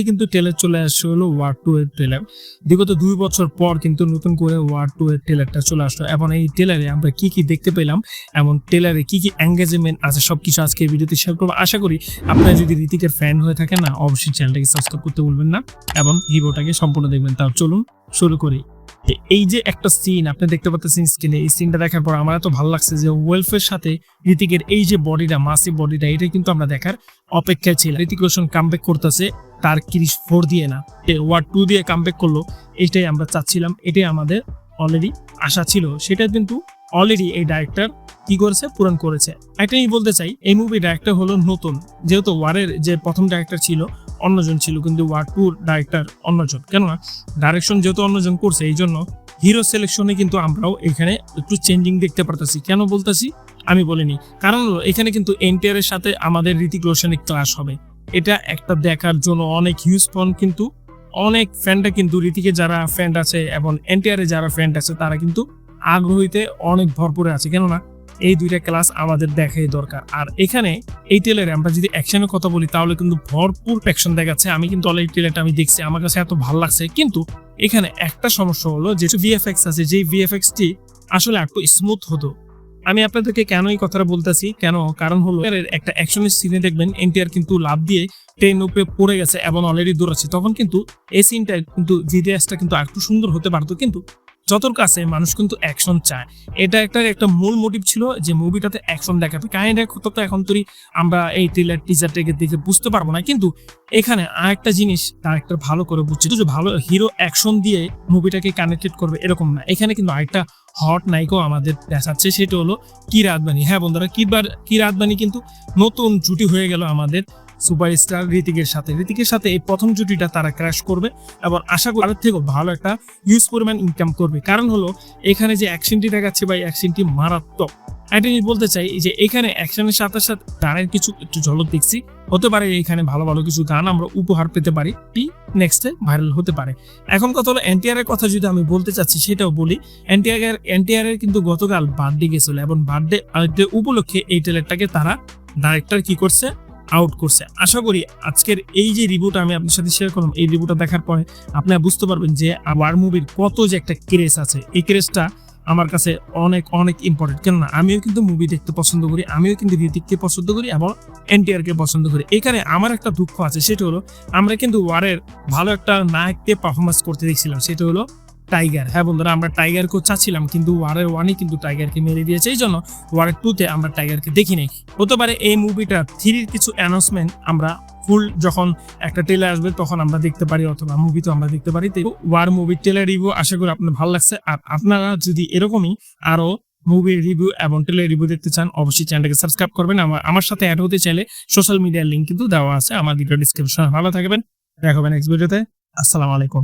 কিন্তু ট্রেলার চলে আসছে হলো ওয়ার 2 এর ট্রেলার। বিগত 2 বছর পর কিন্তু নতুন করে ওয়ার 2 এর ট্রেলারটা চলে আসলো এবং এই ট্রেলারে আমরা কি দেখতে পেলাম এবং ট্রেলারে কি এঙ্গেজমেন্ট আছে সবকিছু আজকে এই ভিডিওতে শেয়ার করব। আশা করি আপনারা যদি ঋতিকের ফ্যান হয়ে থাকেন না, অবশ্যই চ্যানেলটাকে সাবস্ক্রাইব করতে ভুলবেন না এবং ভিডিওটাকে সম্পূর্ণ দেখবেন। তাও চলুন শুরু করি। এই যে একটা সিন আপনি দেখতে পাচ্ছেন স্ক্রিনে, এই সিনটা দেখার পর আমার এত ভালো লাগছে যে ওয়েলফের সাথে ঋতিকের এই যে বডিটা, মাসিভ বডিটা, এটা কিন্তু আমরা দেখার অপেক্ষায় ছিল। ঋতিক রোশন কামব্যাক করতেছে তার ক্রিস 4 দিয়ে না, ওয়ার 2 দিয়ে কামব্যাক করলো। এটাই আমরা চাচ্ছিলাম, এটাই আমাদের অলরেডি আশা ছিল। সেটা কিন্তু অলরেডি এই ডাইরেক্টর কি করেছে, পূরণ করেছে। এটাই বলতে চাই, এই মুভি ডাইরেক্টর হলো নতুন, যেহেতু ওয়ারের যে প্রথম ডাইরেক্টর ছিল অন্যজন ছিল, কিন্তু ওয়ার 2 ডাইরেক্টর অন্যজন। কেননা ডাইরেকশন যেহেতু অন্যজন করছে, এই জন্য হিরো সিলেকশনে কিন্তু আমরাও এখানে একটু চেঞ্জিং দেখতে পারতেছি। কেন বলতেছি আমি বলিনি, কারণ হলো এখানে কিন্তু এনটিআর এর সাথে আমাদের ঋতিক রোশনের ক্লাশ হবে। এটা একটা দেখার জন্য অনেক হিউজ ফন, কিন্তু অনেক ফ্যানটা কিন্তু ঋতিকের যারা ফ্যান আছে এবং এনটিআর এর যারা ফ্যান আছে তারা কিন্তু আগ্রহীতে অনেক ভরপুরে আছে। কেননা এই দুইটা ক্লাস আমাদের দেখাই দরকার। আর এখানে এই ট্রেলারে আমরা যদি অ্যাকশনের কথা বলি তাহলে কিন্তু ভরপুর অ্যাকশন দেখাচ্ছে। আমি কিন্তু অলরেডি ট্রেলারটা আমি দেখছি, আমার কাছে এত ভালো লাগছে। কিন্তু এখানে একটা সমস্যা হলো যে ভিএফএক্স আছে, যে ভিএফএক্সটি আসলে একটু স্মুথ হতো। আমি আপনাদেরকে কেন এই কথাটা বলতেছি, কারণ হলো একটা অ্যাকশনের সিনে দেখবেন এনটিআর কিন্তু লাভ দিয়ে ট্রেন উপরে পড়ে গেছে এবং অলরেডি দৌড়াচ্ছে, তখন কিন্তু এই সিনটা কিন্তু ভিডিওসটা কিন্তু একটু সুন্দর হতে পারতো। কিন্তু যতর কাছে মানুষ কিন্তু অ্যাকশন চায়, এটা একটা মূল মোটিভ ছিল যে মুভিটাতে অ্যাকশন দেখাবে। কাহিনীটা তো এখন তৈরি আমরা এই ট্রেলার টিজার থেকে দেখে বুঝতে পারবো না, কিন্তু এখানে আরেকটা জিনিস ডাইরেক্টর ভালো করে বুঝছে, যে ভালো হিরো অ্যাকশন দিয়ে মুভিটাকে কানেক্টেড করবে এরকম না। এখানে কিন্তু আরেকটা হট নায়িকাও আমাদের দেখাচ্ছে, সেটা হলো কিরা আদবানি। হ্যাঁ বন্ধুরা, কিরা আদবানি কিন্তু নতুন জুটি হয়ে গেল আমাদের সুপারস্টার ঋতিকের সাথে এই প্রথম জুটিটা তারা ক্র্যাশ করবে এবং আশা করি তার থেকেও ভালো একটা হিউজ পরিমাণ ইনকাম করবে। কারণ হলো এখানে যে অ্যাকশনটি দেখাচ্ছে ভাই, অ্যাকশনটি মারাত্মক। একটা জিনিস বলতে চাই যে এখানে অ্যাকশনের সাথে সাথে গানের কিছু একটু ঝলক দেখছি, হতে পারে এখানে ভালো ভালো কিছু গান আমরা উপহার পেতে পারি, নেক্সটে ভাইরাল হতে পারে। এখন কথা হলো এনটিআর এর কথা যদি আমি বলতে চাচ্ছি সেটাও বলি। এনটিআর এর কিন্তু গতকাল বার্থডে গেছিল এবং বার্থডে উপলক্ষে এই ট্রেলারটাকে তারা ডাইরেক্টর কি করছে, আউট করছে। আশা করি আজকের এই যে রিভিউটা আমি আপনার সাথে শেয়ার করলাম, এই রিভিউটা দেখার পরে আপনারা বুঝতে পারবেন যে ওয়ার মুভির কত যে একটা ক্রেজ আছে। এই ক্রেজটা আমার কাছে অনেক অনেক ইম্পর্টেন্ট। কেননা আমিও কিন্তু মুভি দেখতে পছন্দ করি, আমিও কিন্তু ঋতিককে পছন্দ করি এবং এনটিআর কে পছন্দ করি। এখানে আমার একটা দুঃখ আছে, সেটা হলো আমরা কিন্তু ওয়ারের ভালো একটা নায়ককে পারফরমেন্স করতে দেখছিলাম, সেটা হলো টাইগার। হ্যাঁ বন্ধুরা, আমরা টাইগারকে চাচ্ছিলাম, কিন্তু ওয়ারের 1-ই কিন্তু টাইগারকে মেরে দিয়েছে। এই জন্য ওয়ারের 2-তে আমরা টাইগারকে দেখি নাই। হতে পারে এই মুভিটা 3-র কিছু অ্যানাউন্সমেন্ট আমরা ফুল যখন একটা ট্রেলার আসবে তখন আমরা দেখতে পারি, অথবা মুভি তো আমরা দেখতে পারি। তো ওয়ার মুভির ট্রেলার রিভিউ আশা করি আপনার ভালো লাগছে। আর আপনারা যদি এরকমই আরো মুভির রিভিউ এবং ট্রেলার রিভিউ দেখতে চান, অবশ্যই চ্যানেলটাকে সাবস্ক্রাইব করবেন। আমার সাথে অ্যাড হতে চাইলে সোশ্যাল মিডিয়ার লিঙ্ক কিন্তু দেওয়া আছে আমার ভিডিও ডিসক্রিপশনে। ভালো থাকবেন, দেখা হবে নেক্সট ভিডিওতে। আসসালামু আলাইকুম।